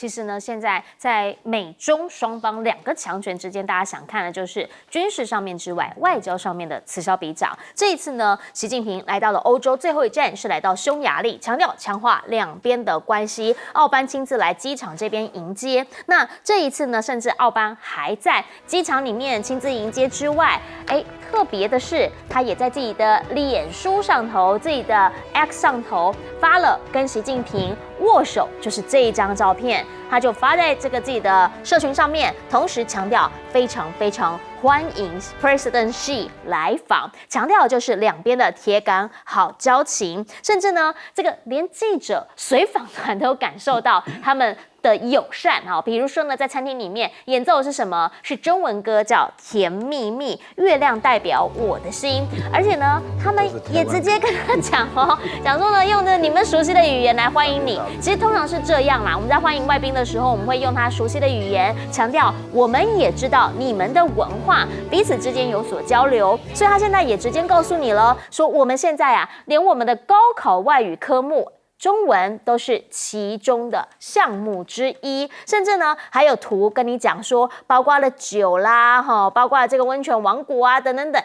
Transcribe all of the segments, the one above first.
其实呢，现在在美中双方两个强权之间，大家想看的就是军事上面之外，外交上面的此消彼长。这一次呢，习近平来到了欧洲，最后一站是来到匈牙利，强调强化两边的关系。奥班亲自来机场这边迎接。那这一次呢，甚至奥班还在机场里面亲自迎接之外，特别的是，他也在自己的脸书上头、自己的 X 上头发了跟习近平握手，就是这一张照片，他就发在这个自己的社群上面，同时强调非常欢迎 President Xi 来访，强调就是两边的铁杆好交情，甚至呢，这个连记者、随访团都感受到他们的友善哈，比如说呢，在餐厅里面演奏的是什么？是中文歌，叫《甜蜜蜜》，月亮代表我的心。而且呢，他们也直接跟他讲讲说呢，用着你们熟悉的语言来欢迎你。其实通常是这样啦，我们在欢迎外宾的时候，我们会用他熟悉的语言，强调我们也知道你们的文化，彼此之间有所交流。所以他现在也直接告诉你了，说我们现在连我们的高考外语科目。中文都是其中的项目之一，甚至呢还有图跟你讲说，包括了酒啦，包括了这个温泉王国啊，等等等。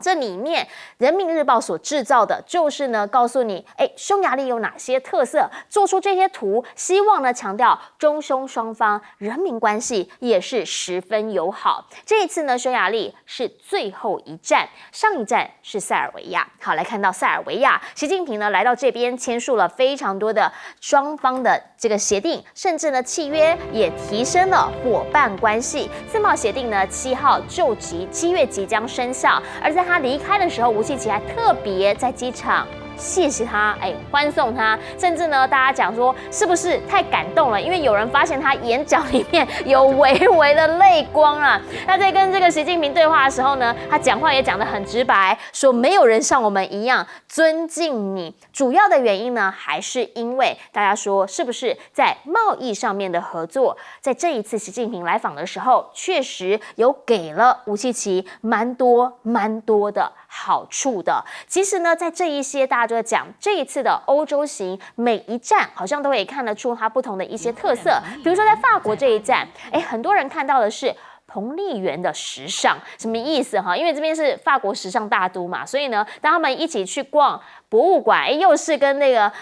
这里面，《人民日报》所制造的，就是呢，告诉你，匈牙利有哪些特色，做出这些图，希望呢强调中匈双方人民关系也是十分友好。这一次呢，匈牙利是最后一站，上一站是塞尔维亚。好，来看到塞尔维亚，习近平呢来到这边，签署了非常多的双方的这个协定，甚至呢契约也提升了伙伴关系。自贸协定呢7号就职，7月即将生效，而在他离开的时候，吴契奇还特别在机场谢谢他，欢送他，甚至呢，大家讲说是不是太感动了？因为有人发现他眼角里面有微微的泪光啊。他在跟这个习近平对话的时候呢，他讲话也讲得很直白，说没有人像我们一样尊敬你。主要的原因呢，还是因为大家说是不是在贸易上面的合作，在这一次习近平来访的时候，确实有给了吴契奇蛮多的好处的。其实呢，在这一些大家就在讲这一次的欧洲行，每一站好像都可以看得出它不同的一些特色。比如说在法国这一站，很多人看到的是彭丽媛的时尚，什么意思哈？因为这边是法国时尚大都嘛，所以呢，当他们一起去逛博物馆，又是跟那个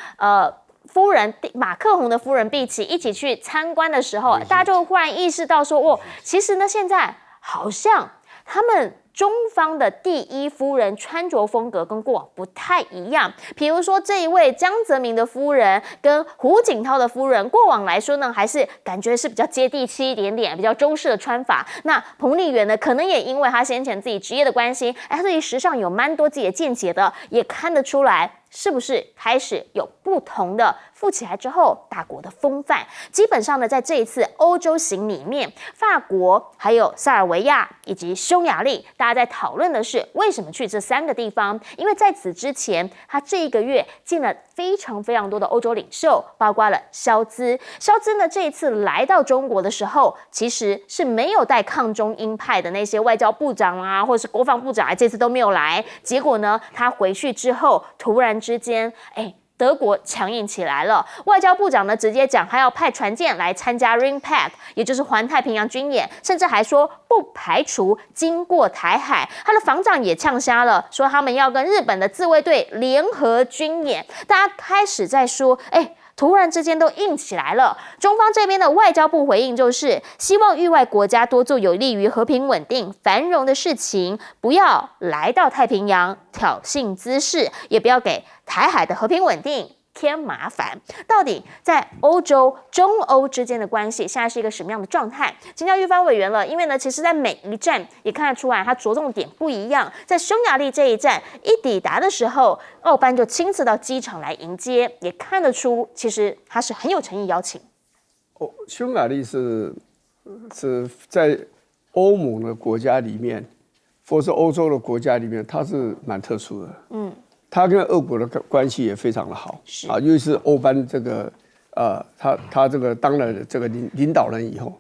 夫人马克宏的夫人碧琪一起去参观的时候，大家就忽然意识到说，其实呢，现在好像他们中方的第一夫人穿着风格跟过往不太一样，比如说这一位江泽民的夫人跟胡锦涛的夫人，过往来说呢，还是感觉是比较接地气一点点，比较中式的穿法。那彭丽媛呢，可能也因为她先前自己职业的关系，她对于时尚有蛮多自己的见解的，也看得出来。是不是开始有不同的富起来之后大国的风范？基本上呢，在这一次欧洲行里面，法国、还有塞尔维亚以及匈牙利，大家在讨论的是为什么去这3个地方？因为在此之前，他这一个月见了非常多的欧洲领袖，包括了肖兹。肖兹呢，这一次来到中国的时候，其实是没有带抗中鹰派的那些外交部长啊，或者是国防部长，这次都没有来。结果呢，他回去之后，突然之间，德国强硬起来了。外交部长呢直接讲，他要派船舰来参加 RIMPAC， 也就是环太平洋军演，甚至还说不排除经过台海。他的防长也呛瞎了，说他们要跟日本的自卫队联合军演。大家开始在说，突然之间都硬起来了。中方这边的外交部回应就是，希望域外国家多做有利于和平稳定繁荣的事情，不要来到太平洋挑衅滋事，也不要给台海的和平稳定添麻烦。到底在欧洲、中欧之间的关系现在是一个什么样的状态？请教玉帆委员了，因为呢，其实在每一站也看得出来，它着重点不一样。在匈牙利这一站一抵达的时候，奥班就亲自到机场来迎接，也看得出其实他是很有诚意邀请。匈牙利是在欧盟的国家里面，或是欧洲的国家里面，它是蛮特殊的。他跟俄国的关系也非常的好，尤其是欧班这个他这个当了这个领导人以后，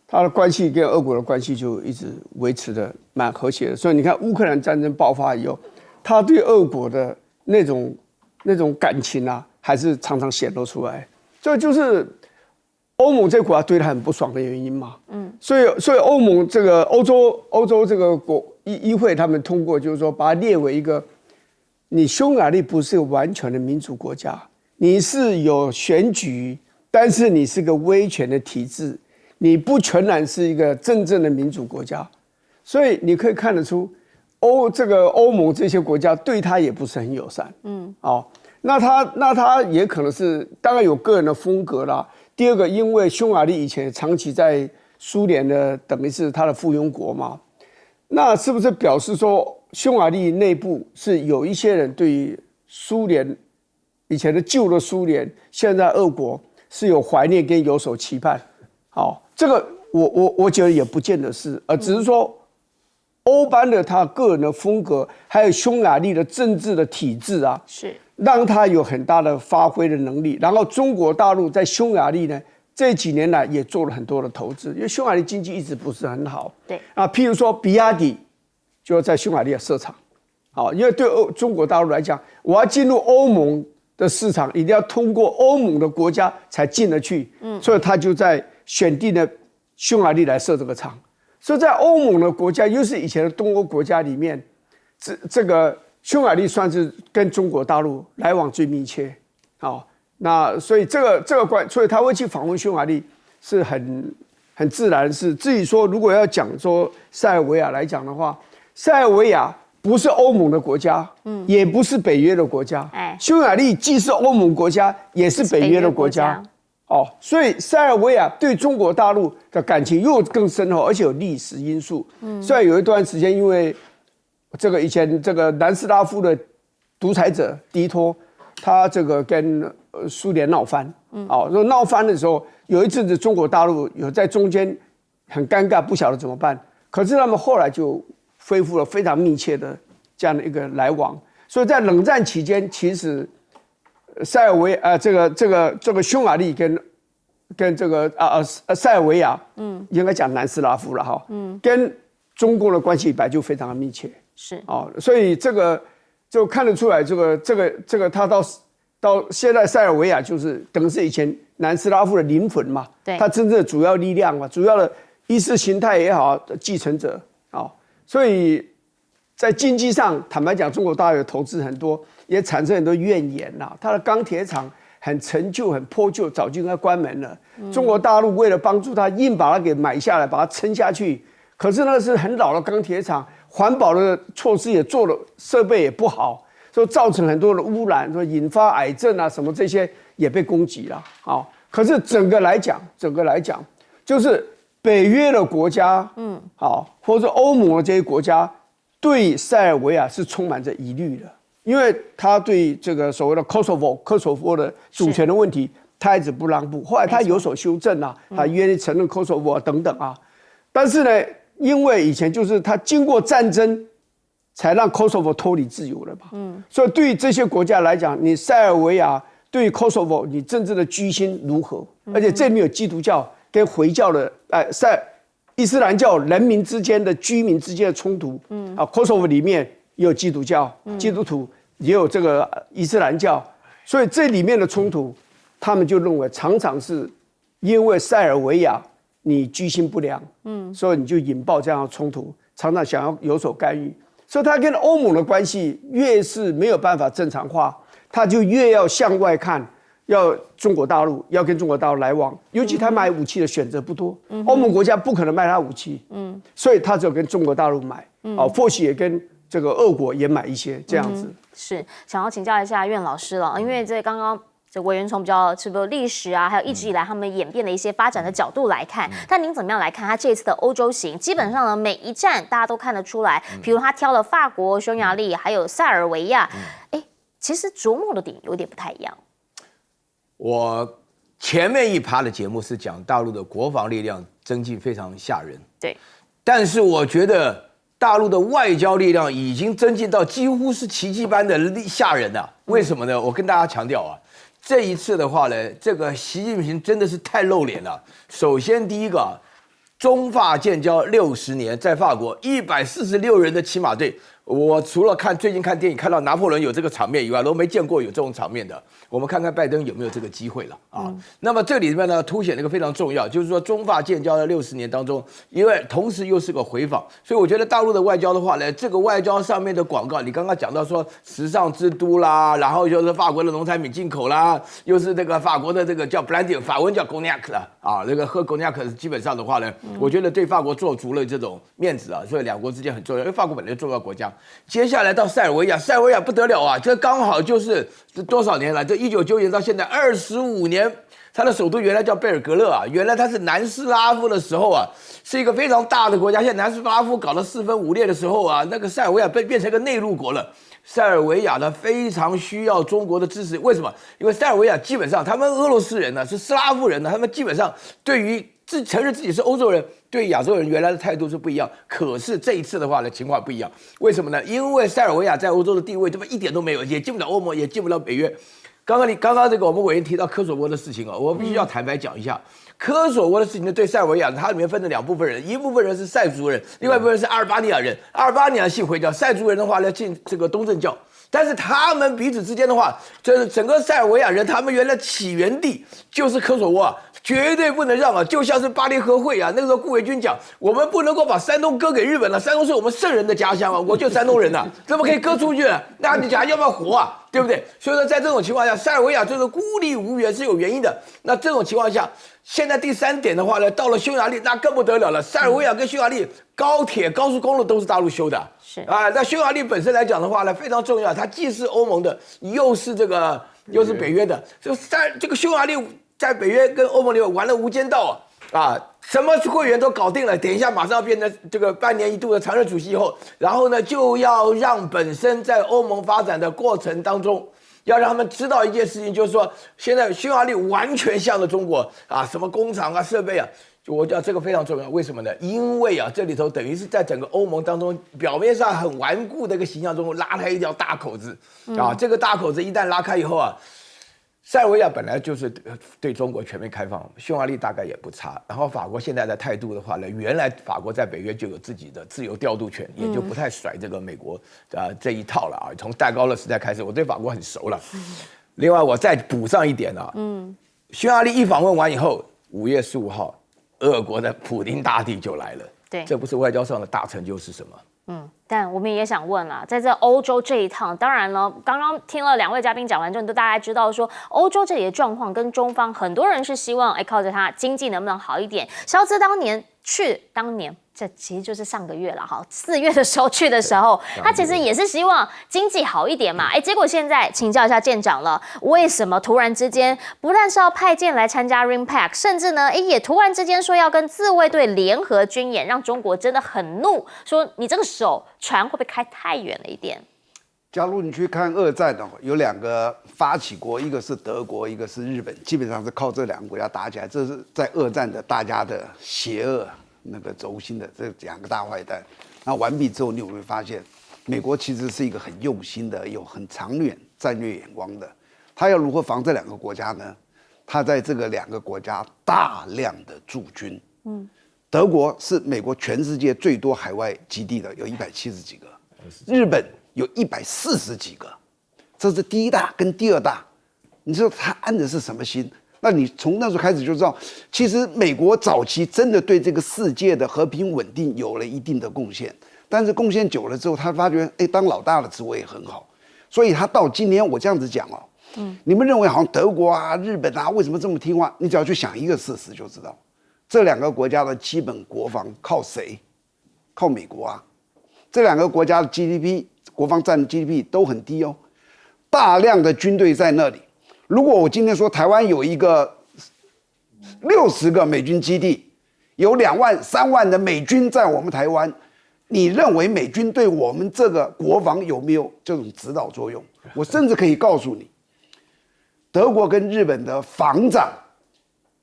他的关系跟俄国的关系就一直维持的蛮和谐的。所以你看乌克兰战争爆发以后，他对俄国的那种感情啊，还是常常显露出来。所以就是欧盟这个国家对他很不爽的原因嘛。所以欧盟这个欧洲这个议会他们通过，就是说把它列为一个，你匈牙利不是个完全的民主国家，你是有选举，但是你是个威权的体制，你不全然是一个真正的民主国家，所以你可以看得出。欧盟这些国家对他也不是很友善，那他也可能是当然有个人的风格啦。第二个，因为匈牙利以前长期在苏联的等于是他的附庸国嘛，那是不是表示说匈牙利内部是有一些人对于苏联以前的旧的苏联，现在俄国是有怀念跟有所期盼？这个我觉得也不见得是，而只是说。欧班的他个人的风格，还有匈牙利的政治的体制啊，是让他有很大的发挥的能力。然后中国大陆在匈牙利呢，这几年来也做了很多的投资，因为匈牙利经济一直不是很好。对啊，譬如说比亚迪就要在匈牙利设厂，因为对中国大陆来讲，我要进入欧盟的市场，一定要通过欧盟的国家才进得去。所以他就在选定了匈牙利来设这个厂。所以在欧盟的国家，又是以前的东欧国家里面，这个匈牙利算是跟中国大陆来往最密切。那所以所以他会去访问匈牙利是很自然的事。至于说如果要讲说塞尔维亚来讲的话，塞尔维亚不是欧盟的国家，也不是北约的国家。匈牙利既是欧盟国家，也是北约的国家。所以塞尔维亚对中国大陆的感情又更深厚，而且有历史因素。虽然有一段时间，因为以前南斯拉夫的独裁者迪托，他跟苏联闹翻。闹翻的时候，有一阵子中国大陆有在中间很尴尬，不晓得怎么办。可是他们后来就恢复了非常密切的这样的一个来往。所以在冷战期间，其实。塞尔维匈牙利跟塞尔维亚，应该讲南斯拉夫了哈，跟中共的关系本来就非常的密切，是所以这个就看得出来，他到现在塞尔维亚就是等于是以前南斯拉夫的灵魂嘛，对，他真正的主要力量嘛，主要的意识形态也好，继承者所以在经济上，坦白讲，中国大陆有投资很多。也产生很多怨言呐，他的钢铁厂很陈旧、很破旧，早就应该关门了。中国大陆为了帮助他，硬把它给买下来，把它撑下去。可是那是很老的钢铁厂，环保的措施也做了，设备也不好，所以造成很多的污染，说引发癌症啊什么这些也被攻击了。可是整个来讲，就是北约的国家，或者欧盟的这些国家，对塞尔维亚是充满着疑虑的。因为他对这个所谓的科索沃的主权的问题，他一直不让步。后来他有所修正啊，他愿意承认科索沃等等啊。但是呢，因为以前就是他经过战争，才让科索沃脱离自由了嘛。所以对于这些国家来讲，你塞尔维亚对于科索沃，你政治的居心如何？而且这里面有基督教跟回教的伊斯兰教人民之间的居民之间的冲突。科索沃里面也有基督教、基督徒。也有这个伊斯兰教，所以这里面的冲突，他们就认为常常是因为塞尔维亚你居心不良，所以你就引爆这样的冲突，常常想要有所干预，所以他跟欧盟的关系越是没有办法正常化，他就越要向外看，要中国大陆要跟中国大陆来往，尤其他买武器的选择不多，欧盟国家不可能卖他武器，所以他只有跟中国大陆买，或许也跟这个俄国也买一些这样子。是想要请教一下苑老师了，因为这刚刚这委员从比较是不是历史啊，还有一直以来他们演变的一些发展的角度来看，但您怎么样来看他这一次的欧洲行？基本上呢，每一站大家都看得出来，比如他挑了法国、匈牙利，还有塞尔维亚，其实琢磨的点有点不太一样。我前面一趴的节目是讲大陆的国防力量增进非常吓人，对，但是我觉得。大陆的外交力量已经增进到几乎是奇迹般的吓人了。为什么呢？我跟大家强调啊，这一次的话呢，这个习近平真的是太露脸了。首先第一个，中法建交60年，在法国146人的骑马队我除了最近看电影看到拿破仑有这个场面以外，都没见过有这种场面的。我们看看拜登有没有这个机会了啊？那么这里面呢，凸显了一个非常重要，就是说中法建交的60年当中，因为同时又是个回访，所以我觉得大陆的外交的话呢，这个外交上面的广告，你刚刚讲到说时尚之都啦，然后就是法国的农产品进口啦，又是这个法国的这个叫 Brandy， 法文叫 Cognac 啦啊，这个喝 Cognac 基本上的话呢，我觉得对法国做足了这种面子啊，所以两国之间很重要，因为法国本来就重要国家。接下来到塞尔维亚，塞尔维亚不得了啊，这刚好就是多少年了？这1990年到现在25年，它的首都原来叫贝尔格勒啊，原来它是南斯拉夫的时候啊，是一个非常大的国家。现在南斯拉夫搞得4分5裂的时候啊，那个塞尔维亚变成一个内陆国了。塞尔维亚呢非常需要中国的支持，为什么？因为塞尔维亚基本上他们俄罗斯人呢是斯拉夫人呢，他们基本上对于承认自己是欧洲人，对亚洲人原来的态度是不一样。可是这一次的话呢，情况不一样。为什么呢？因为塞尔维亚在欧洲的地位这么一点都没有，也进不了欧盟，也进不了北约。刚刚这个我们委员提到科索沃的事情啊，我必须要坦白讲一下，科索沃的事情呢，对塞尔维亚它里面分成2部分人，一部分人是塞族人，另外一部分是阿尔巴尼亚人。阿尔巴尼亚信回教，塞族人的话呢信这个东正教。但是他们彼此之间的话，这整个塞尔维亚人，他们原来起源地就是科索沃啊，绝对不能让啊！就像是巴黎和会啊，那个时候顾维钧讲，我们不能够把山东割给日本了，山东是我们圣人的家乡啊，我就山东人呐、怎么可以割出去？那你讲要不要活啊？对不对？所以说，在这种情况下，塞尔维亚就是孤立无援是有原因的。那这种情况下，现在第3点的话呢，到了匈牙利那更不得了了。塞尔维亚跟匈牙利高铁、高速公路都是大陆修的，是啊。那匈牙利本身来讲的话呢，非常重要，它既是欧盟的，又是北约的。这个匈牙利在北约跟欧盟里面玩了无间道啊！什么会员都搞定了，等一下马上要变成这个半年一度的常任主席以后，然后呢就要让本身在欧盟发展的过程当中，要让他们知道一件事情，就是说现在匈牙利完全向着中国啊，什么工厂啊、设备啊，我觉得这个非常重要。为什么呢？因为啊，这里头等于是在整个欧盟当中，表面上很顽固的一个形象中拉开一条大口子啊，这个大口子一旦拉开以后啊。塞尔维亚本来就是对中国全面开放，匈牙利大概也不差。然后法国现在的态度的话呢，原来法国在北约就有自己的自由调度权，也就不太甩这个美国这一套了啊。从戴高乐时代开始，我对法国很熟了。另外我再补上一点啊，匈牙利一访问完以后，5月15号，俄国的普丁大帝就来了。对，这不是外交上的大成就是什么？但我们也想问啦，在这欧洲这一趟，当然了，刚刚听了2位嘉宾讲完之后，都大概知道说，欧洲这里的状况跟中方很多人是希望，靠着它经济能不能好一点。肖兹当年这其实就是上个月了哈，4月的时候去的时候，他其实也是希望经济好一点嘛。结果现在请教一下舰长了，为什么突然之间不但是要派舰来参加 RIMPAC， 甚至呢，也突然之间说要跟自卫队联合军演，让中国真的很怒，说你这个船会不会开太远了一点？假如你去看二战的话，有2个发起国，一个是德国，一个是日本，基本上是靠这2个国家打起来。这是在二战的大家的邪恶那个轴心的这2个大坏蛋。那完毕之后，你有没有发现，美国其实是一个很用心的、有很长远战略眼光的。他要如何防这2个国家呢？他在这个2个国家大量的驻军。德国是美国全世界最多海外基地的，有170几个。日本有140几个，这是第1大跟第2大。你知道他安的是什么心？那你从那时候开始就知道，其实美国早期真的对这个世界的和平稳定有了一定的贡献，但是贡献久了之后，他发觉，当老大的职位也很好，所以他到今天我这样子讲你们认为好像德国啊、日本啊为什么这么听话？你只要去想一个事实就知道，这2个国家的基本国防靠谁？靠美国啊。这2个国家的 GDP 国防占 GDP 都很低哦，大量的军队在那里。如果我今天说台湾有一个60个美军基地，有2万3万的美军在我们台湾，你认为美军对我们这个国防有没有这种指导作用？我甚至可以告诉你，德国跟日本的防长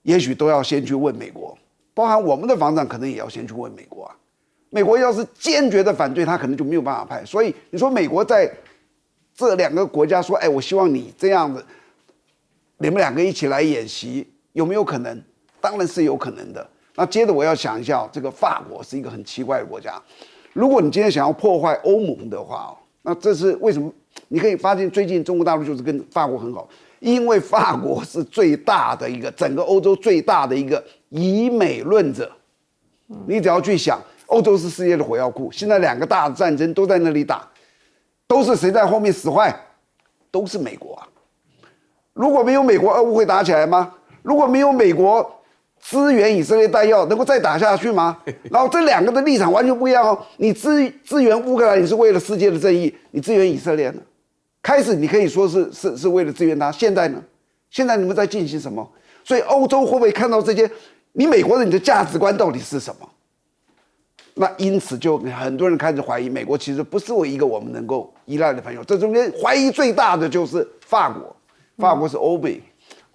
也许都要先去问美国，包含我们的防长可能也要先去问美国啊。美国要是坚决的反对，他可能就没有办法派。所以你说美国在这2个国家说，我希望你这样的，你们2个一起来演习，有没有可能？当然是有可能的。那接着我要想一下，这个法国是一个很奇怪的国家。如果你今天想要破坏欧盟的话，那这是为什么？你可以发现最近中国大陆就是跟法国很好，因为法国是最大的一个整个欧洲最大的一个以美论者。你只要去想，欧洲是世界的火药库，现在2个大的战争都在那里打，都是谁在后面使坏？都是美国啊！如果没有美国，俄乌会打起来吗？如果没有美国支援以色列弹药，能够再打下去吗？然后这2个的立场完全不一样哦。你支援乌克兰，你是为了世界的正义；你支援以色列呢？开始你可以说是为了支援他，现在呢？现在你们在进行什么？所以欧洲会不会看到这些？你美国人你的价值观到底是什么？那因此就很多人开始怀疑，美国其实不是一个我们能够依赖的朋友。这中间怀疑最大的就是法国，法国是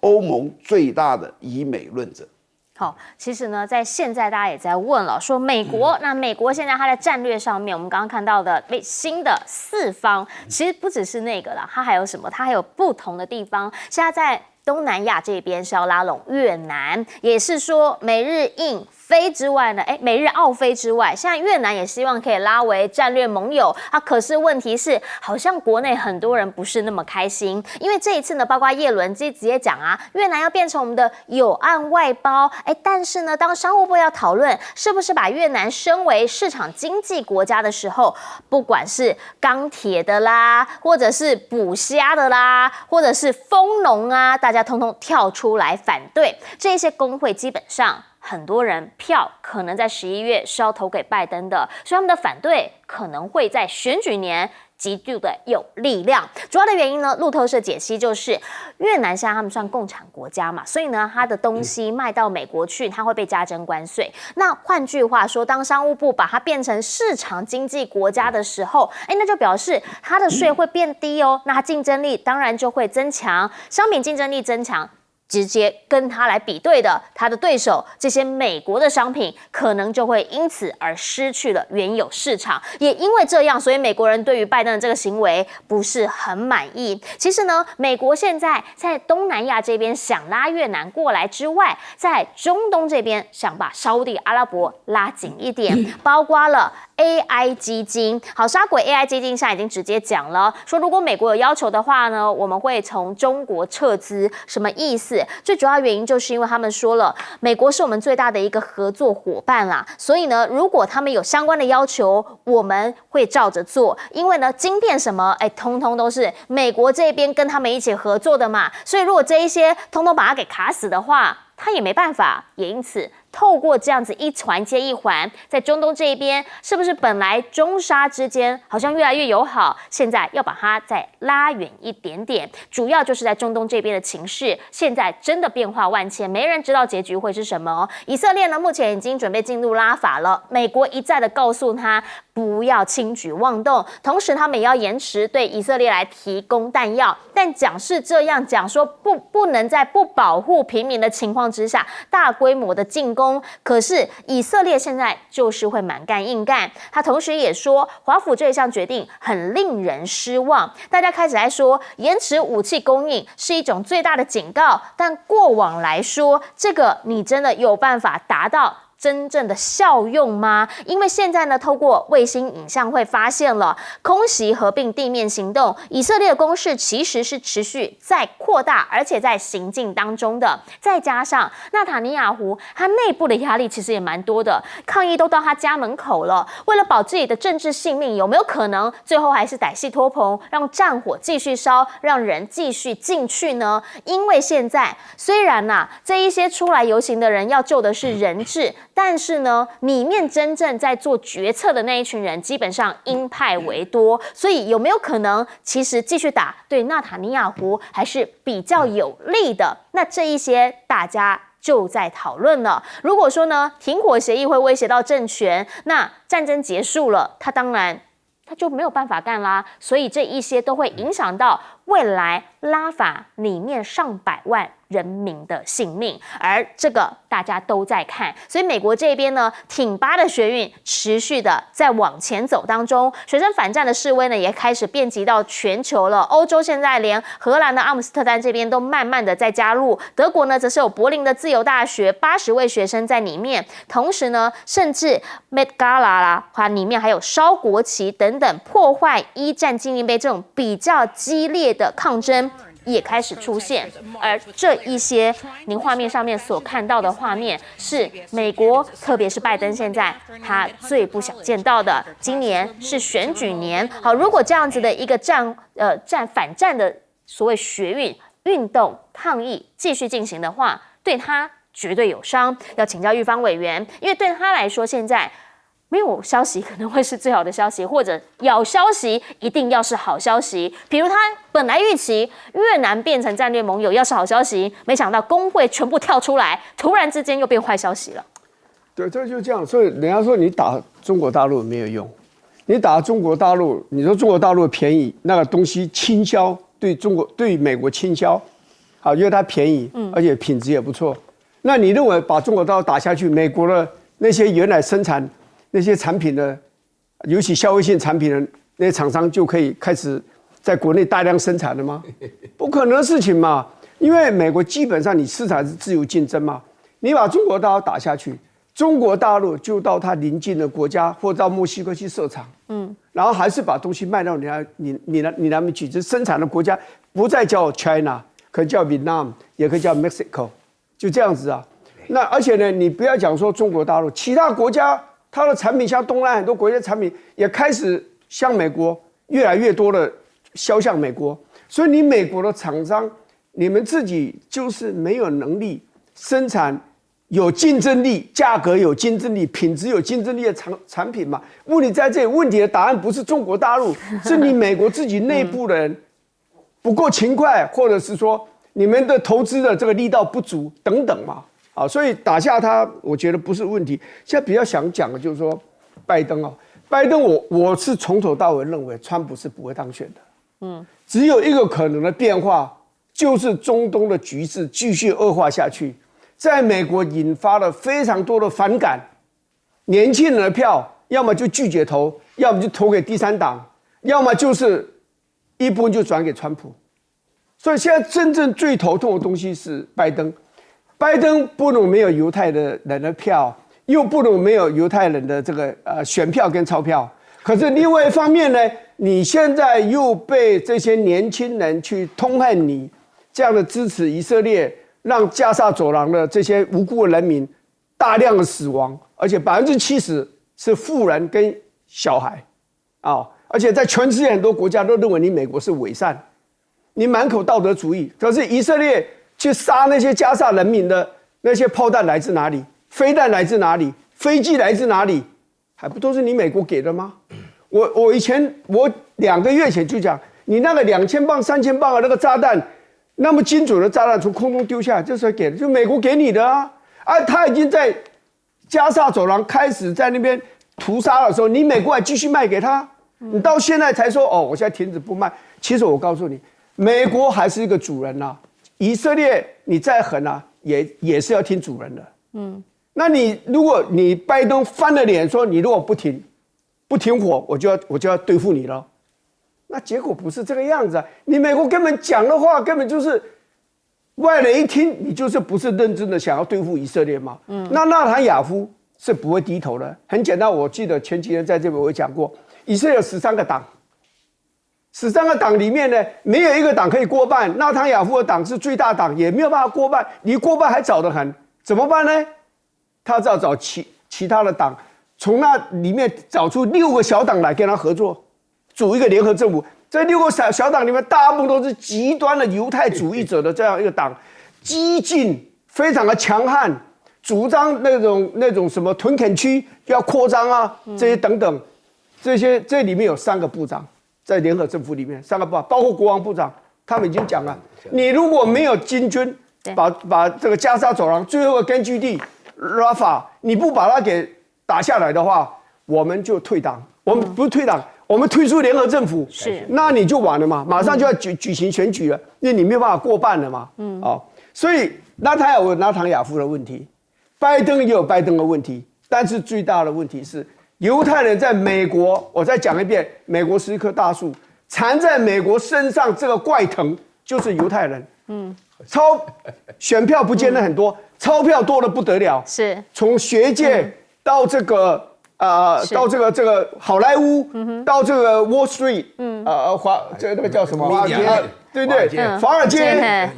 欧盟最大的以美论者。好，其实呢，在现在大家也在问了，说美国，那美国现在它的战略上面，我们刚刚看到的新的4方，其实不只是那个啦，它还有什么？它还有不同的地方。现在在东南亚这边是要拉拢越南，也是说美日印非之外呢，美日澳非之外，现在越南也希望可以拉为战略盟友啊。可是问题是，好像国内很多人不是那么开心，因为这一次呢，包括叶伦直接讲啊，越南要变成我们的友岸外包，但是呢，当商务部要讨论是不是把越南升为市场经济国家的时候，不管是钢铁的啦，或者是捕虾的啦，或者是蜂农啊，大家通通跳出来反对。这些工会基本上很多人票可能在11月是要投给拜登的，所以他们的反对可能会在选举年极度的有力量。主要的原因呢，路透社解析就是越南现在他们算共产国家嘛，所以呢，它的东西卖到美国去，它会被加征关税。那换句话说，当商务部把它变成市场经济国家的时候，那就表示它的税会变低哦，那它竞争力当然就会增强，商品竞争力增强。直接跟他来比对的，他的对手这些美国的商品可能就会因此而失去了原有市场。也因为这样，所以美国人对于拜登的这个行为不是很满意。其实呢，美国现在在东南亚这边想拉越南过来之外，在中东这边想把沙地阿拉伯拉紧一点，包括了AI 基金。好，沙鬼 AI 基金现在已经直接讲了，说如果美国有要求的话呢，我们会从中国撤资。什么意思？最主要原因就是因为他们说了，美国是我们最大的一个合作伙伴啦，所以呢，如果他们有相关的要求，我们会照着做。因为呢，晶片什么，通通都是美国这边跟他们一起合作的嘛，所以如果这一些通通把它给卡死的话，他也没办法，也因此透过这样子一环接一环，在中东这一边，是不是本来中沙之间好像越来越友好，现在要把它再拉远一点点？主要就是在中东这边的情势，现在真的变化万千，没人知道结局会是什么。以色列呢，目前已经准备进入拉法了，美国一再的告诉他不要轻举妄动，同时他们也要延迟对以色列来提供弹药。但讲是这样讲说，不能在不保护平民的情况之下，大规模的进攻。可是以色列现在就是会蛮干硬干，他同时也说，华府这一项决定很令人失望。大家开始来说，延迟武器供应是一种最大的警告，但过往来说，这个你真的有办法达到真正的效用吗？因为现在呢，透过卫星影像会发现了空袭合并地面行动，以色列的攻势其实是持续在扩大，而且在行进当中的。再加上纳塔尼亚胡他内部的压力其实也蛮多的，抗议都到他家门口了。为了保自己的政治性命，有没有可能最后还是歹戏拖棚，让战火继续烧，让人继续进去呢？因为现在虽然这一些出来游行的人要救的是人质，但是呢，里面真正在做决策的那一群人，基本上鹰派为多，所以有没有可能，其实继续打对纳塔尼亚胡还是比较有利的？那这一些大家就在讨论了。如果说呢，停火协议会威胁到政权，那战争结束了，他当然他就没有办法干啦。所以这一些都会影响到未来拉法里面上百万人民的性命，而这个大家都在看，所以美国这边呢，挺巴的学运持续的在往前走当中，学生反战的示威呢也开始遍及到全球了。欧洲现在连荷兰的阿姆斯特丹这边都慢慢的在加入，德国呢则是有柏林的自由大学80位学生在里面，同时呢，甚至 Met Gala 啦，它里面还有烧国旗等等，破坏一战纪念碑这种比较激烈的抗争也开始出现，而这一些您画面上面所看到的画面，是美国，特别是拜登现在他最不想见到的。今年是选举年，好，如果这样子的一个反战的所谓学运动抗议继续进行的话，对他绝对有伤。要请教玉芳委员，因为对他来说，现在没有消息可能会是最好的消息，或者有消息一定要是好消息。比如他本来预期越南变成战略盟友要是好消息，没想到工会全部跳出来，突然之间又变坏消息了。对，这就这样。所以人家说你打中国大陆没有用，你打中国大陆，你说中国大陆便宜，那个东西倾销对美国倾销，啊，因为它便宜，而且品质也不错。那你认为把中国大陆打下去，美国的那些原来生产那些产品的，尤其消费性产品的那些厂商就可以开始在国内大量生产了吗？不可能的事情嘛！因为美国基本上你市场是自由竞争嘛，你把中国大陆打下去，中国大陆就到它邻近的国家或到墨西哥去设厂，然后还是把东西卖到你那边去，这生产的国家不再叫 China， 可以叫 Vietnam， 也可以叫 Mexico， 就这样子啊。那而且呢，你不要讲说中国大陆，其他国家它的产品，像东南很多国家产品也开始向美国越来越多的销向美国，所以你美国的厂商，你们自己就是没有能力生产有竞争力、价格有竞争力、品质有竞争力的产品嘛？问题在这里，问题的答案不是中国大陆，是你美国自己内部的人不够勤快，或者是说你们的投资的这个力道不足等等嘛。啊，所以打下他，我觉得不是问题。现在比较想讲的就是说，拜登哦，拜登我是从头到尾认为川普是不会当选的。只有一个可能的变化，就是中东的局势继续恶化下去，在美国引发了非常多的反感，年轻人的票要么就拒绝投，要么就投给第三党，要么就是一部分就转给川普。所以现在真正最头痛的东西是拜登。拜登不能没有犹太的人的票，又不能没有犹太人的这个选票跟钞票。可是另外一方面呢，你现在又被这些年轻人去痛恨你这样的支持以色列，让加沙走廊的这些无辜的人民大量的死亡，而且70%是妇人跟小孩啊！而且在全世界很多国家都认为你美国是伪善，你满口道德主义。可是以色列去杀那些加沙人民的那些炮弹来自哪里？飞弹来自哪里？飞机来自哪里？还不都是你美国给的吗？我2个月前就讲，你那个2000磅、3000磅的那个炸弹，那么精准的炸弹从空中丢下来，这是给的，就美国给你的啊！他已经在加沙走廊开始在那边屠杀的时候，你美国还继续卖给他，你到现在才说我现在停止不卖。其实我告诉你，美国还是一个主人啊。以色列，你再狠啊，也是要听主人的。那如果你拜登翻了脸说你如果不停火，我就要对付你了，那结果不是这个样子啊！你美国根本讲的话根本就是外人一听，你就是不是认真的想要对付以色列嘛？那纳坦雅夫是不会低头的。很简单，我记得前几天在这边我讲过，以色列有13个党。13个党里面呢，没有一个党可以过半。纳坦雅夫的党是最大党，也没有办法过半，离过半还早得很。怎么办呢？他只要找其他的党，从那里面找出6个小党来跟他合作，组一个联合政府。这6个小党里面，大部分都是极端的犹太主义者的这样一个党，激进，非常的强悍，主张那种什么屯垦区要扩张啊，这些等等，这里面有3个部长。在联合政府里面，3个部长，包括国防部长，他们已经讲了，你如果没有金军把这个加沙走廊最后的根据地拉法，你不把它给打下来的话，我们就退党。我们不是退党，我们推出联合政府，是，那你就完了嘛，马上就要举行选举了，因为你没有办法过半了嘛。所以纳塔有纳坦雅夫的问题，拜登也有拜登的问题，但是最大的问题是犹太人在美国，我再讲一遍，美国是一棵大树，缠在美国身上这个怪藤就是犹太人。选票不见得很多，钞票多得不得了，是从学界到这个到这个好莱坞，到这个 Wall Street，那个叫什么？华尔街，对对，华尔街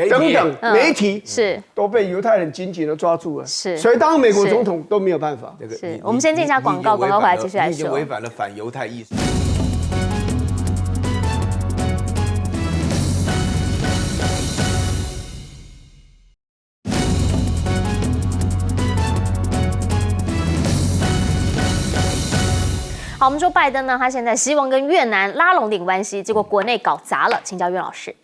等等媒体是都被犹太人紧紧的抓住了，是，所以当美国总统都没有办法。是，我们先进一下广告，广告回来继续来说。你已经违反了反犹太意识。好，我们说拜登呢，他现在希望跟越南拉拢点关系，结果国内搞砸了，请教岳老师。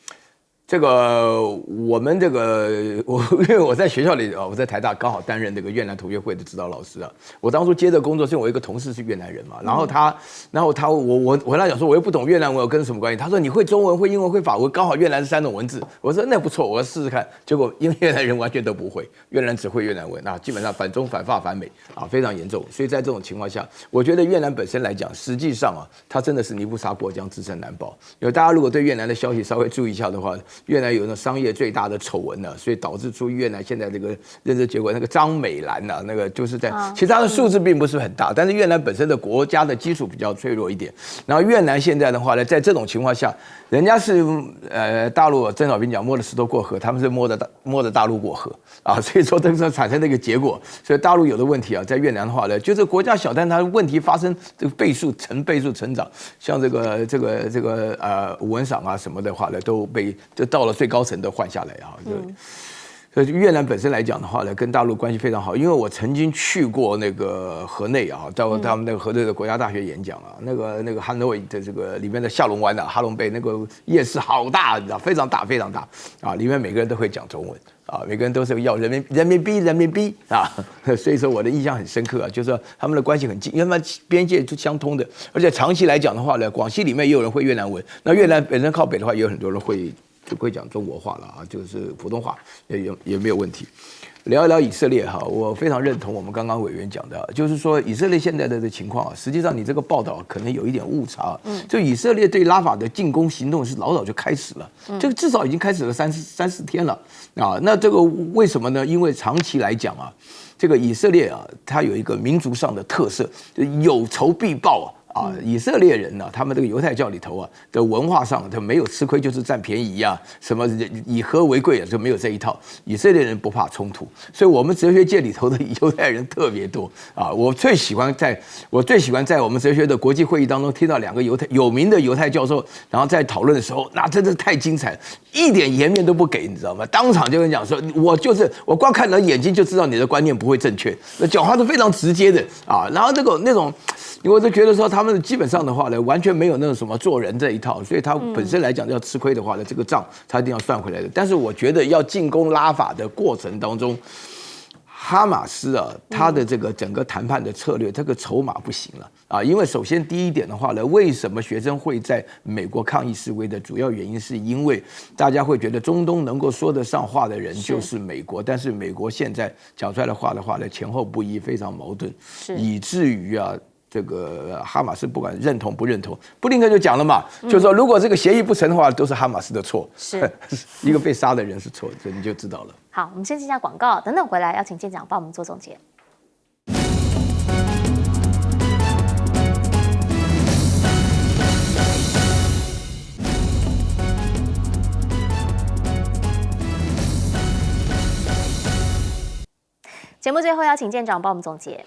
这个我们这个因为我在学校里我在台大刚好担任这个越南同学会的指导老师啊。我当初接的工作是因为我一个同事是越南人嘛，然后我跟他讲说我又不懂越南文，有跟什么关系？他说你会中文、会英文、会法文，刚好越南是3种文字。我说那不错，我要试试看。结果因为越南人完全都不会，越南只会越南文，那基本上反中、反法、反美啊，非常严重。所以在这种情况下，我觉得越南本身来讲，实际上它真的是泥菩萨过江，自身难保。因为大家如果对越南的消息稍微注意一下的话，越南有那商业最大的丑闻呢，所以导致出越南现在这个认知结果，那个张美兰呐，那个就是在，其实它的数字并不是很大，但是越南本身的国家的基础比较脆弱一点。然后越南现在的话呢，在这种情况下，人家是大陆郑小平讲摸着石头过河，他们是摸着大陆过河啊，所以说这个时候产生的一个结果，所以大陆有的问题啊，在越南的话呢，就是国家小，但它问题发生这个倍数成长，像这个武文赏啊什么的话呢，就到了最高层都换下来啊，所以越南本身来讲的话呢，跟大陆关系非常好。因为我曾经去过那个河内啊，到他们那个河内的国家大学演讲啊，那个哈诺伊的这个里面的下龙湾啊，哈龙贝那个夜市好大，你知道，非常大啊，里面每个人都会讲中文啊，每个人都是要人民币啊，所以说我的印象很深刻啊，就是说他们的关系很近，因为他们边界是相通的，而且长期来讲的话呢，广西里面也有人会越南文，那越南本身靠北的话，也有很多人会讲中国话了啊，就是普通话也没有问题。聊一聊以色列哈，我非常认同我们刚刚委员讲的，就是说以色列现在的情况啊，实际上你这个报道可能有一点误差。就以色列对拉法的进攻行动是老早就开始了，这个至少已经开始了三四天了啊。那这个为什么呢？因为长期来讲啊，这个以色列啊，它有一个民族上的特色，有仇必报啊。以色列人呢，他们这个犹太教里头啊的文化上，他没有吃亏就是占便宜啊，什么以和为贵啊，就没有这一套。以色列人不怕冲突，所以我们哲学界里头的犹太人特别多啊。我最喜欢在我们哲学的国际会议当中听到2个有名的犹太教授，然后在讨论的时候，那真的太精彩了，一点颜面都不给，你知道吗？当场就跟你讲说，我光看你的眼睛就知道你的观念不会正确，那讲话是非常直接的啊。然后那种。我就觉得说他们基本上的话呢，完全没有那种什么做人这一套，所以他本身来讲要吃亏的话呢，这个账他一定要算回来的。但是我觉得要进攻拉法的过程当中，哈马斯啊，他的这个整个谈判的策略，这个筹码不行了啊。因为首先第一点的话呢，为什么学生会在美国抗议示威的主要原因，是因为大家会觉得中东能够说得上话的人就是美国，但是美国现在讲出来的话呢，前后不一，非常矛盾，以至于啊。这个哈马斯不管认同不认同，布林肯就讲了嘛，就是说如果这个协议不成的话，都是哈马斯的错，是一个被杀的人是错，这你就知道了。好，我们先进一下广告，等等回来要请舰长帮我们做总结。节目最后邀请舰长帮我们总结。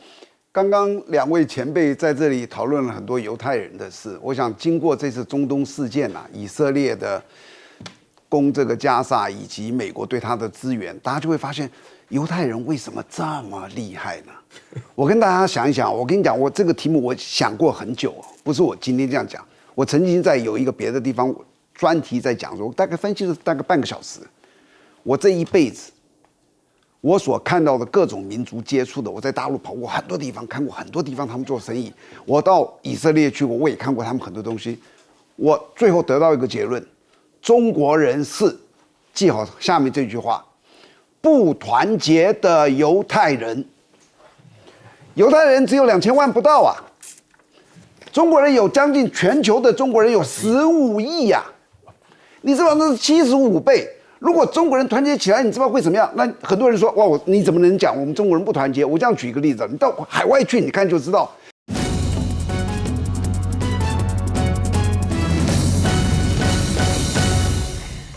刚刚2位前辈在这里讨论了很多犹太人的事，我想经过这次中东事件以色列的攻这个加沙以及美国对他的支援，大家就会发现犹太人为什么这么厉害呢？我跟大家想一想，我跟你讲，我这个题目我想过很久，不是我今天这样讲，我曾经在有一个别的地方专题在讲说，大概分析了大概半个小时，我这一辈子。我所看到的各种民族接触的，我在大陆跑过很多地方，看过很多地方他们做生意。我到以色列去过，我也看过他们很多东西。我最后得到一个结论：中国人是，记好下面这句话，不团结的犹太人。犹太人只有2000万不到啊，中国人有将近全球的中国人有15亿呀，你知道那是75倍。如果中国人团结起来，你知道会怎么样？那很多人说哇，你怎么能讲我们中国人不团结？我这样举一个例子，你到海外去，你看就知道。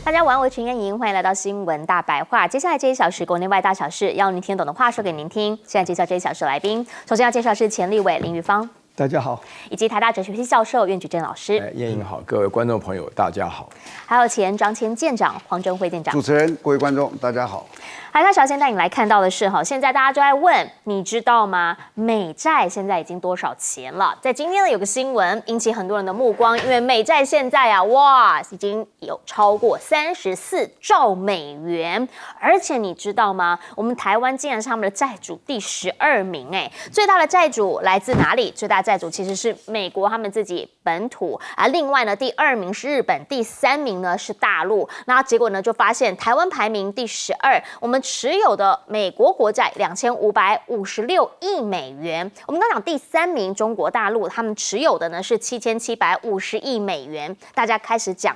大家晚安，我是陈燕莹，欢迎来到新闻大白话。接下来这一小时国内外大小事，要您听懂的话说给您听。现在介绍这一小时来宾，首先要介绍是前立委林玉芳，大家好，以及台大哲学系教授苑举正老师。燕莹好，各位观众朋友大家好。还有前张骞舰长黄镇辉舰长。主持人、各位观众大家好。好，那首先带你来看到的是哈，现在大家就在问，你知道吗？美债现在已经多少钱了？在今天呢有个新闻引起很多人的目光，因为美债现在啊，哇，已经有超过34兆美元，而且你知道吗？我们台湾竟然是他们的债主第12名，最大的债主来自哪里？最大的债主其实是美国他们自己本土，而另外呢，第2名是日本，第3名呢是大陆。那结果呢就发现台湾排名第12，我们持有的美国国债2556亿美元。我们刚讲第3名中国大陆，他们持有的呢是7750亿美元。大家开始讲，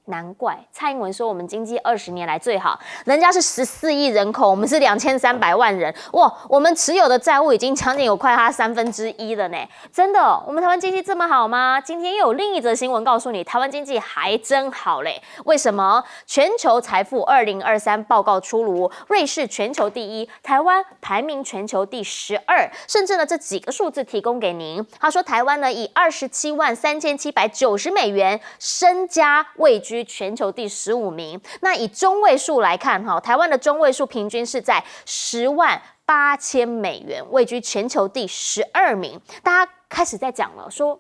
难怪蔡英文说我们经济20年来最好，人家是14亿人口，我们是2300万人，哇，我们持有的债务已经将近有快他1/3了呢。真的，我们台湾经济这么好吗？今天又有另一则新闻告诉你，台湾经济还真好嘞。为什么？全球财富2023报告出炉，瑞士全球第1，台湾排名全球第12，甚至呢这几个数字提供给您。他说台湾呢以273790美元身家位居全球第15名。那以中位数来看，台湾的中位数平均是在108000美元，位居全球第12名。大家开始在讲了，说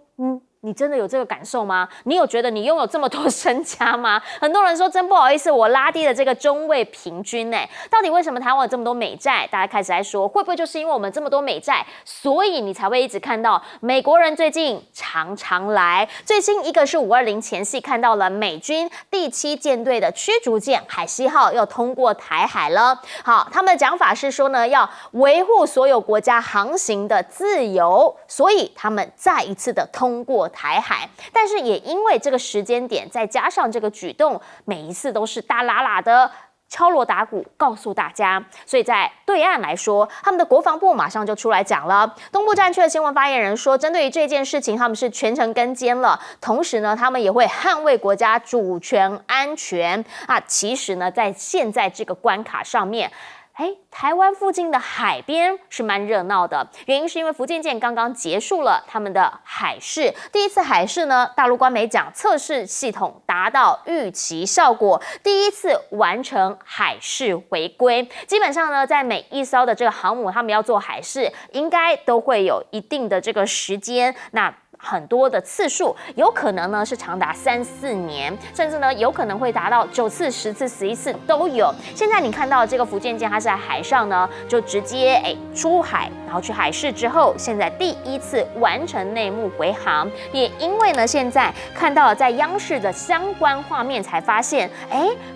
你真的有这个感受吗？你有觉得你拥有这么多身家吗？很多人说真不好意思，我拉低了这个中位平均到底为什么台湾有这么多美债？大家开始在说，会不会就是因为我们这么多美债，所以你才会一直看到美国人最近常常来？最新一个是520前夕看到了美军第7舰队的驱逐舰海西号要通过台海了。好，他们的讲法是说呢，要维护所有国家航行的自由，所以他们再一次的通过台海。但是也因为这个时间点，再加上这个举动，每一次都是大喇喇的敲锣打鼓告诉大家，所以在对岸来说，他们的国防部马上就出来讲了。东部战区的新闻发言人说，针对于这件事情，他们是全程跟监了，同时呢，他们也会捍卫国家主权安全啊。其实呢，在现在这个关卡上面，台湾附近的海边是蛮热闹的，原因是因为福建舰刚刚结束了他们的海试，第一次海试呢，大陆官媒讲测试系统达到预期效果，第一次完成海试回归。基本上呢，在每一艘的这个航母，他们要做海试，应该都会有一定的这个时间，那很多的次数，有可能呢是长达3-4年，甚至呢有可能会达到9次、10次、11次都有。现在你看到这个福建舰，它是在海上呢，就直接出海，然后去海试之后，现在第1次完成内幕回航。也因为呢，现在看到在央视的相关画面，才发现，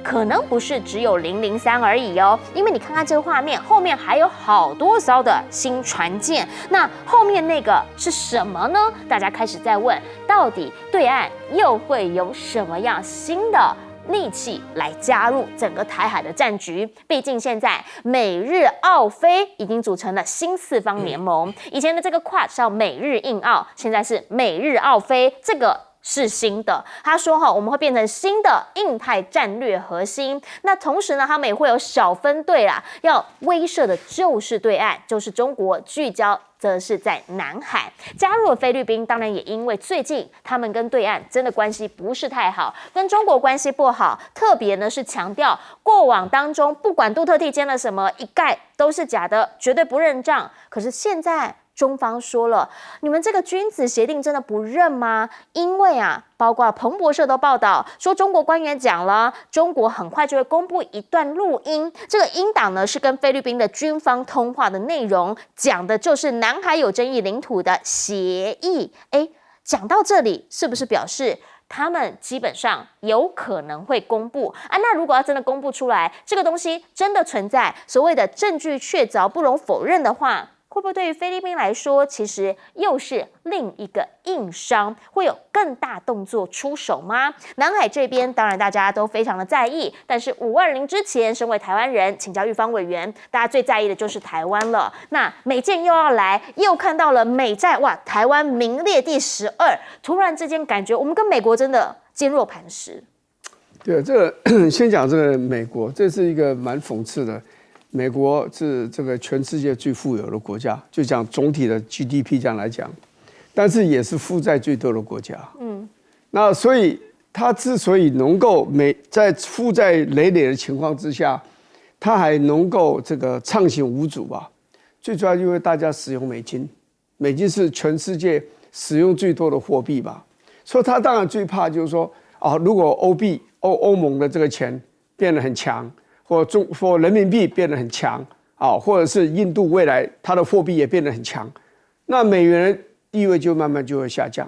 可能不是只有003而已哦，因为你看看这个画面，后面还有好多艘的新船舰。那后面那个是什么呢？大家开始在问，到底对岸又会有什么样新的利器来加入整个台海的战局？毕竟现在美日澳菲已经组成了新4方联盟，以前的这个 QUAD 叫美日印澳，现在是美日澳菲，这个是新的。他说我们会变成新的印太战略核心。那同时呢，他们也会有小分队啦，要威慑的就是对岸，就是中国，聚焦则是在南海。加入了菲律宾，当然也因为最近他们跟对岸真的关系不是太好，跟中国关系不好，特别呢是强调过往当中不管杜特地签了什么，一概都是假的，绝对不认账。可是现在中方说了，你们这个君子协定真的不认吗？因为啊，包括彭博社都报道说，中国官员讲了，中国很快就会公布一段录音，这个音档呢是跟菲律宾的军方通话的内容，讲的就是南海有争议领土的协议。讲到这里，是不是表示他们基本上有可能会公布啊？那如果要真的公布出来，这个东西真的存在所谓的证据确凿、不容否认的话，会不会对于菲律宾来说，其实又是另一个硬伤，会有更大动作出手吗？南海这边当然大家都非常的在意，但是520之前，身为台湾人，请教玉芳委员，大家最在意的就是台湾了。那美舰又要来，又看到了美债，哇，台湾名列第12，突然之间感觉我们跟美国真的坚若磐石。对，这个先讲这个美国，这是一个蛮讽刺的。美国是这个全世界最富有的国家，就讲总体的 GDP 这样来讲，但是也是负债最多的国家。那所以它之所以能够在负债累累的情况之下，它还能够这个畅行无阻吧？最主要因为大家使用美金，美金是全世界使用最多的货币吧，所以它当然最怕就是说如果欧盟的这个钱变得很强。或人民币变得很强或者是印度未来它的货币也变得很强，那美元地位就慢慢就会下降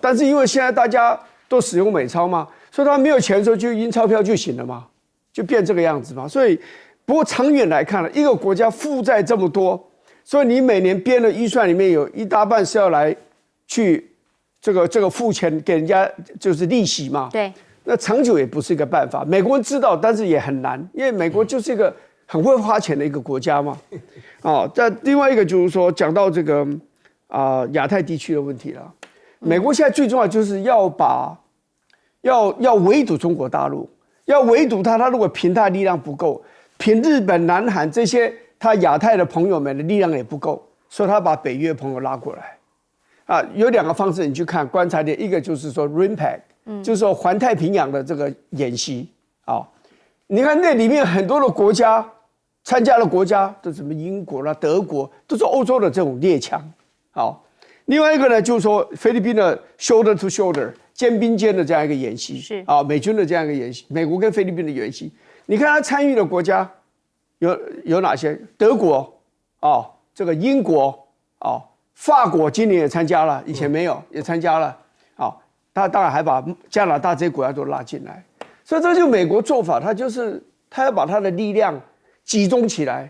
但是因为现在大家都使用美钞嘛，所以他没有钱的时候就印钞票就行了嘛，就变这个样子嘛。所以不过长远来看呢，一个国家负债这么多，所以你每年编的预算里面有一大半是要来去这个付钱给人家，就是利息嘛。对。那长久也不是一个办法，美国人知道，但是也很难，因为美国就是一个很会花钱的一个国家嘛。但另外一个就是说，讲到这个亚太地区的问题了，美国现在最重要就是要围堵中国大陆，要围堵他如果凭他力量不够，凭日本、南韩这些他亚太的朋友们的力量也不够，所以他把北约朋友拉过来。有2个方式你去看观察点，一个就是说 RIMPAC。就是说环太平洋的这个演习你看那里面很多的国家参加的国家都什么英国啦、德国，都是欧洲的这种列强。另外一个呢，就是说菲律宾的 shoulder to shoulder 肩并肩的这样一个演习，是美军的这样一个演习，美国跟菲律宾的演习。你看他参与的国家有哪些？德国这个英国法国今年也参加了，以前没有也参加了他当然还把加拿大这些国家都拉进来，所以这就是美国做法，他要把他的力量集中起来。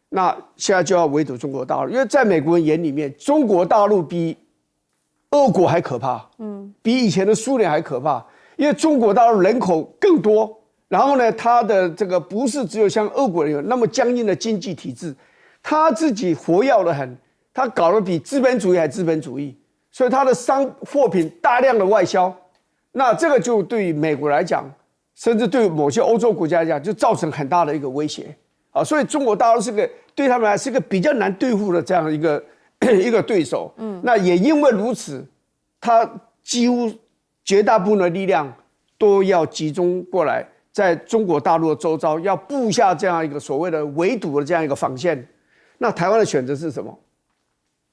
那现在就要围堵中国大陆，因为在美国人眼里面，中国大陆比俄国还可怕，比以前的苏联还可怕，因为中国大陆人口更多，然后呢，它的这个不是只有像俄国人有那么僵硬的经济体制，他自己活跃得很，他搞得比资本主义还资本主义。所以它的货品大量的外销，那这个就对于美国来讲，甚至对某些欧洲国家来讲，就造成很大的一个威胁所以中国大陆对他们来是个比较难对付的这样一个对手。那也因为如此，他几乎绝大部分的力量都要集中过来，在中国大陆的周遭要布下这样一个所谓的围堵的这样一个防线。那台湾的选择是什么？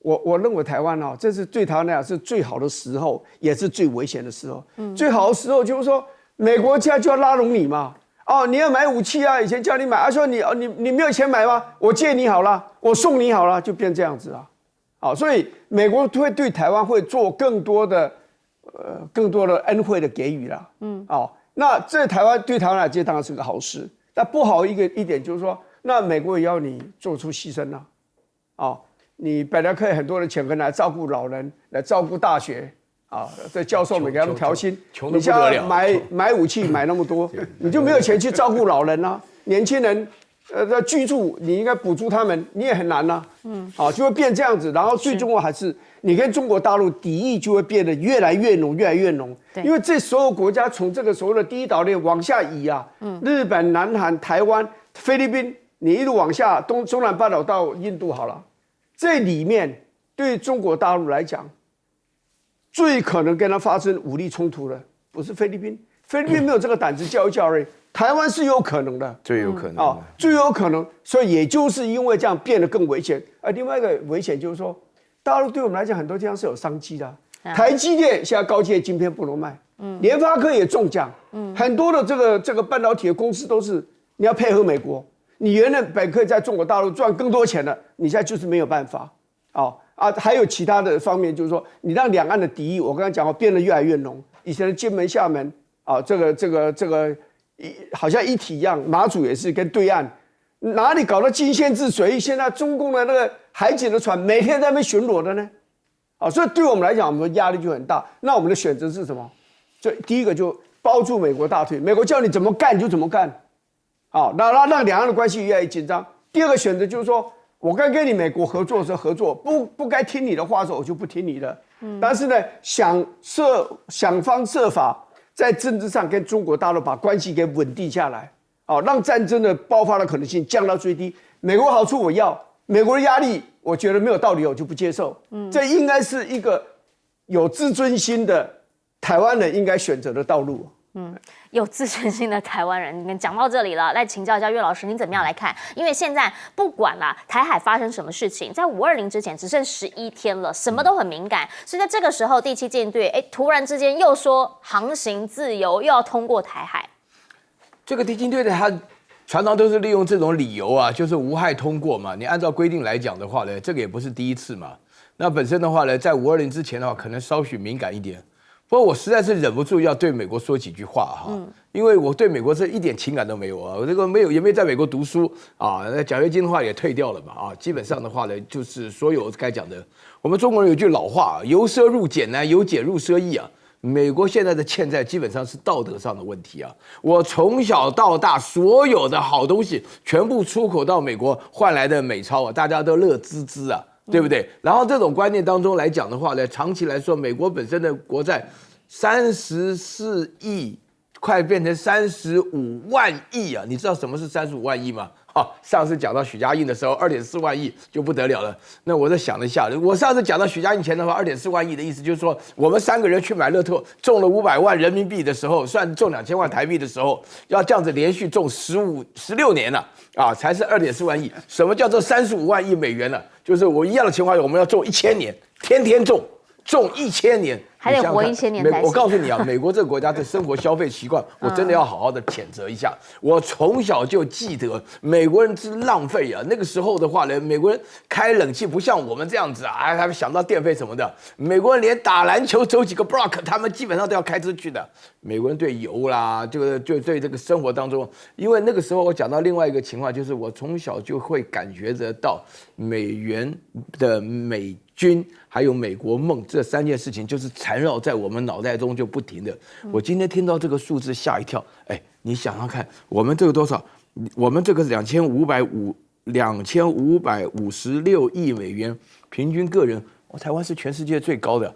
我认为台湾这是对台湾来讲是最好的时候，也是最危险的时候。最好的时候就是说，美国现在就要拉拢你嘛。你要买武器以前叫你买，说你没有钱买吗？我借你好了，我送你好了，就变这样子所以美国会对台湾会做更多的恩惠的给予啦。那这对台湾来讲当然是个好事。但不好一点就是说，那美国也要你做出牺牲你本来可以很多的钱来照顾老人，来照顾大学这教授们给他们调薪，穷得不得了。买武器买那么多，你就没有钱去照顾老人年轻人的居住你应该补助他们，你也很难就会变这样子。然后最重要还是你跟中国大陆敌意就会变得越来越浓，越来越浓。因为这所有国家从这个所谓的第一岛链往下移日本、南韩、台湾、菲律宾，你一路往下中南半岛到印度好了。这里面对中国大陆来讲，最可能跟他发生武力冲突的不是菲律宾，菲律宾没有这个胆子叫一叫而已。台湾是有可能的，最有可能最有可能。所以也就是因为这样变得更危险。另外一个危险就是说，大陆对我们来讲很多地方是有商机的、台积电现在高阶晶片不能卖，联发科也中奖，很多的这个半导体的公司都是你要配合美国，你原来本可以在中国大陆赚更多钱的，你现在就是没有办法，还有其他的方面，就是说你让两岸的敌意，我刚才讲过变得越来越浓，以前的金门、厦门这个好像一体一样，马祖也是跟对岸。哪里搞到金仙治水？现在中共的那个海警的船每天在那边巡逻的呢？所以对我们来讲，我们的压力就很大。那我们的选择是什么？就第一个就包住美国大腿，美国叫你怎么干你就怎么干，那让两岸的关系越来越紧张。第二个选择就是说，我该跟你美国合作的时候合作，不该听你的话的时候我就不听你的。但是呢，想方设法在政治上跟中国大陆把关系给稳定下来。让战争的爆发的可能性降到最低。美国好处我要，美国的压力我觉得没有道理，我就不接受。这应该是一个有自尊心的台湾人应该选择的道路。有自尊心的台湾人，你们讲到这里了，来请教一下岳老师，您怎么样来看？因为现在不管啦，台海发生什么事情，在520之前只剩11天了，什么都很敏感，所以在这个时候，第7舰队突然之间又说航行自由，又要通过台海。这个第7舰队的他常常都是利用这种理由啊，就是无害通过嘛。你按照规定来讲的话呢，这个也不是第一次嘛。那本身的话呢，在520之前的话，可能稍许敏感一点。不过我实在是忍不住要对美国说几句话哈，因为我对美国是一点情感都没有啊，我这个也没在美国读书啊，那奖学金的话也退掉了嘛基本上的话呢，就是所有该讲的。我们中国人有句老话，由奢入俭难，由俭入奢易啊。美国现在的欠债基本上是道德上的问题啊！我从小到大所有的好东西全部出口到美国换来的美钞啊，大家都乐滋滋啊，对不对？然后这种观念当中来讲的话呢，长期来说，美国本身的国债34亿，快变成35万亿啊！你知道什么是35万亿吗？上次讲到许家印的时候，2.4万亿就不得了了。那我在想了一下，我上次讲到许家印钱的话，2.4万亿的意思就是说，我们3个人去买乐透中了500万人民币的时候，算中2000万台币的时候，要这样子连续中16年了才是2.4万亿。什么叫做35万亿美元呢？就是我一样的情况下，我们要中1000年，天天中1000年。还得活1000年才行。我告诉你啊，美国这个国家的生活消费习惯，我真的要好好的谴责一下。我从小就记得美国人之浪费啊，那个时候的话呢，美国人开冷气不像我们这样子还想到电费什么的。美国人连打篮球走几个 block， 他们基本上都要开车去的。美国人对油啦，就对这个生活当中，因为那个时候我讲到另外一个情况，就是我从小就会感觉得到美元的美军还有美国梦这3件事情，就是缠绕在我们脑袋中就不停的。我今天听到这个数字吓一跳，你想想看，我们这个多少？我们这个2556亿美元，平均个人。台湾是全世界最高的，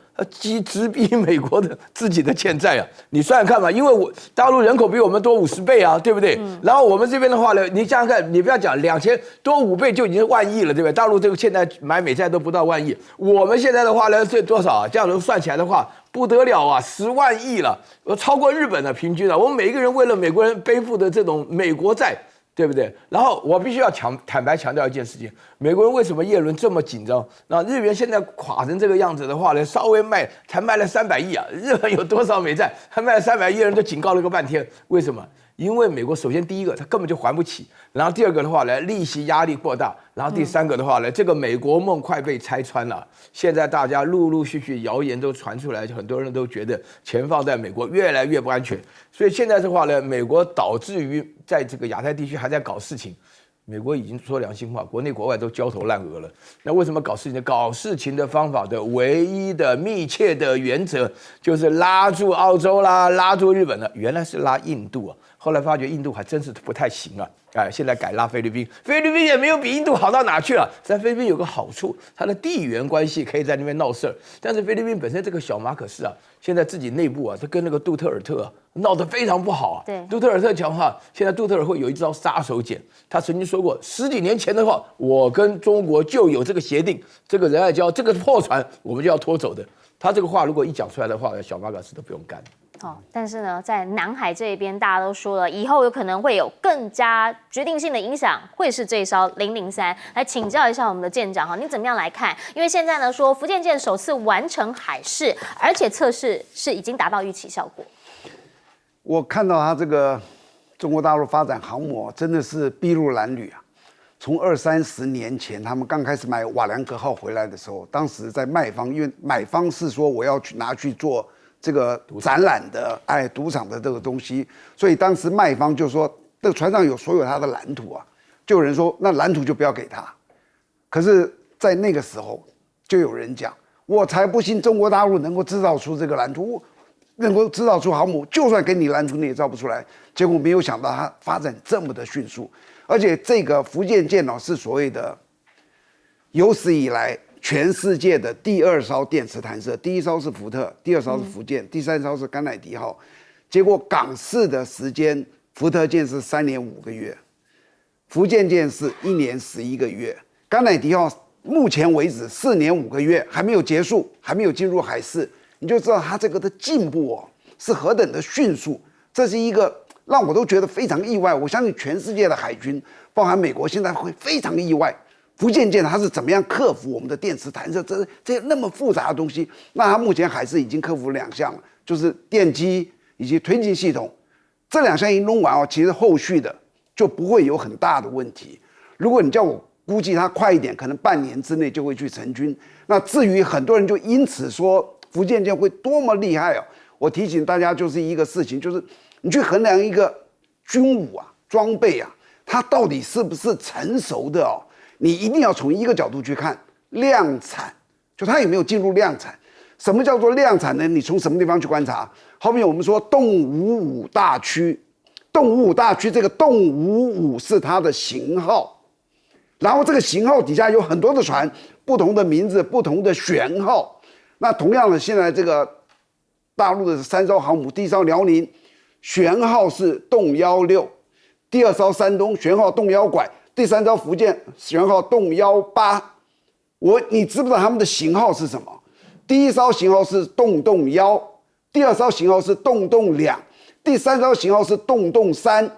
直逼美国的自己的欠债啊！你算算看嘛，因为大陆人口比我们多50倍啊，对不对？然后我们这边的话呢，你想想看，你不要讲2000多5倍就已经10000亿了，对不对？大陆这个现在买美债都不到10000亿，我们现在的话呢，这多少啊？这样子算起来的话，不得了啊，10万亿了，超过日本的平均了。我们每一个人为了美国人背负的这种美国债。对不对？然后我必须要坦白强调一件事情：美国人为什么叶伦这么紧张？那日元现在垮成这个样子的话呢，稍微才卖了300亿啊！日本有多少美债？他卖了300亿，人都警告了个半天。为什么？因为美国首先第一个，他根本就还不起；然后第二个的话呢，利息压力过大；然后第三个的话呢，这个美国梦快被拆穿了。现在大家陆续谣言都传出来，很多人都觉得钱放在美国越来越不安全。所以现在的话呢，美国导致于在这个亚太地区还在搞事情。美国已经说良心话，国内国外都焦头烂额了。那为什么搞事情？搞事情的方法的唯一的密切的原则，就是拉住澳洲啦，拉住日本了。原来是拉印度啊，后来发觉印度还真是不太行啊。现在改拉菲律宾，菲律宾也没有比印度好到哪去了。在菲律宾有个好处，它的地缘关系可以在那边闹事儿。但是菲律宾本身这个小马可斯啊，现在自己内部啊，它跟那个杜特尔特啊闹得非常不好啊。对，杜特尔特讲话，现在杜特尔会有一招杀手锏。他曾经说过，10几年前的话，我跟中国就有这个协定，这个仁爱礁这个破船，我们就要拖走的。他这个话如果一讲出来的话，小马可斯都不用干。但是呢，在南海这边，大家都说了，以后有可能会有更加决定性的影响，会是这一艘003。来请教一下我们的舰长哈，你怎么样来看？因为现在呢说福建舰首次完成海试，而且测试是已经达到预期效果。我看到他这个中国大陆发展航母真的是筚路蓝缕啊！从20-30年前他们刚开始买瓦良格号回来的时候，当时在卖方，因为买方是说我要拿去做这个展览的，赌场的这个东西，所以当时卖方就说，这个船上有所有他的蓝图啊，就有人说那蓝图就不要给他。可是，在那个时候，就有人讲，我才不信中国大陆能够制造出这个蓝图，能够制造出航母，就算给你蓝图你也造不出来。结果没有想到它发展这么的迅速，而且这个福建舰是所谓的有史以来全世界的第2艘电磁弹射，第1艘是福特，第2艘是福建，第3艘是甘乃迪号。结果港试的时间，福特舰是3年5个月，福建舰是1年11个月，甘乃迪号目前为止4年5个月还没有结束，还没有进入海试，你就知道它这个的进步是何等的迅速。这是一个让我都觉得非常意外，我相信全世界的海军，包含美国，现在会非常意外。福建舰它是怎么样克服我们的电磁弹射，这那么复杂的东西？那它目前海试已经克服2项了，就是电机以及推进系统，这2项一弄完其实后续的就不会有很大的问题。如果你叫我估计它快一点，可能半年之内就会去成军。那至于很多人就因此说福建舰会多么厉害我提醒大家就是一个事情，就是你去衡量一个军武装备它到底是不是成熟的你一定要从一个角度去看量产，就它有没有进入量产。什么叫做量产呢？你从什么地方去观察？后面我们说动5-5大区，动5-5大区这个动5-5是它的型号，然后这个型号底下有很多的船，不同的名字，不同的舷号。那同样的，现在这个大陆的3艘航母，第1艘辽宁舷号是动16，第2艘山东舷号动1拐，第3艘福建舷号动18。你知不知道他们的型号是什么？第1艘型号是动1，第2艘型号是动2，第3艘型号是动3。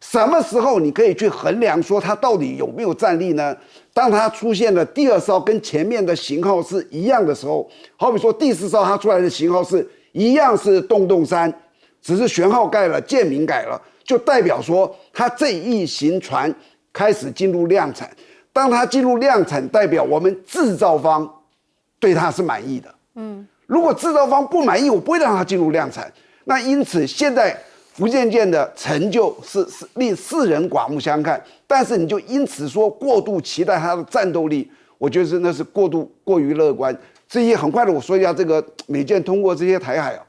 什么时候你可以去衡量说它到底有没有战力呢？当它出现了第2艘跟前面的型号是一样的时候，好比说第4艘它出来的型号是一样是动3，只是舷号改了，舰名改了，就代表说它这一型船开始进入量产。当它进入量产，代表我们制造方对它是满意的。如果制造方不满意，我不会让它进入量产。那因此现在福建舰的成就是令世人刮目相看，但是你就因此说过度期待它的战斗力，我觉得那是过于乐观。至于很快的，我说一下这个美舰通过这些台海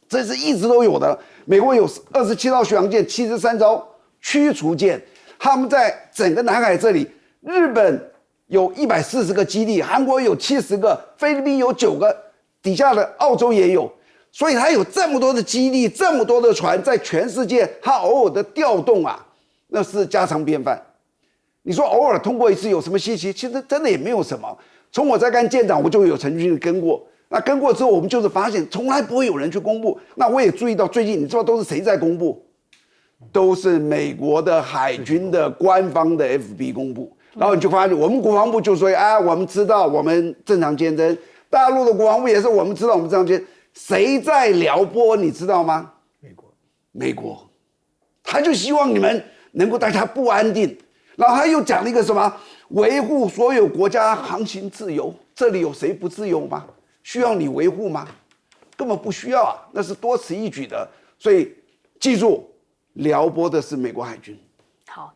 这是一直都有的。美国有27艘巡洋舰，73艘驱逐舰，他们在整个南海这里，日本有140个基地，韩国有70个，菲律宾有9个，底下的澳洲也有。所以它有这么多的基地，这么多的船，在全世界它偶尔的调动那是家常便饭。你说偶尔通过一次有什么稀奇？其实真的也没有什么。从我在干舰长，我就有曾经跟过。那跟过之后，我们就是发现从来不会有人去公布。那我也注意到最近，你知道都是谁在公布？都是美国的海军的官方的 FB 公布。然后你就发现，我们国防部就说我们知道，我们正常竞争。大陆的国防部也是，我们知道，我们正常竞争。谁在撩拨你知道吗？美国，他就希望你们能够大家不安定，然后他又讲了一个什么维护所有国家航行自由，这里有谁不自由吗？需要你维护吗？根本不需要那是多此一举的。所以记住，撩拨的是美国海军。好，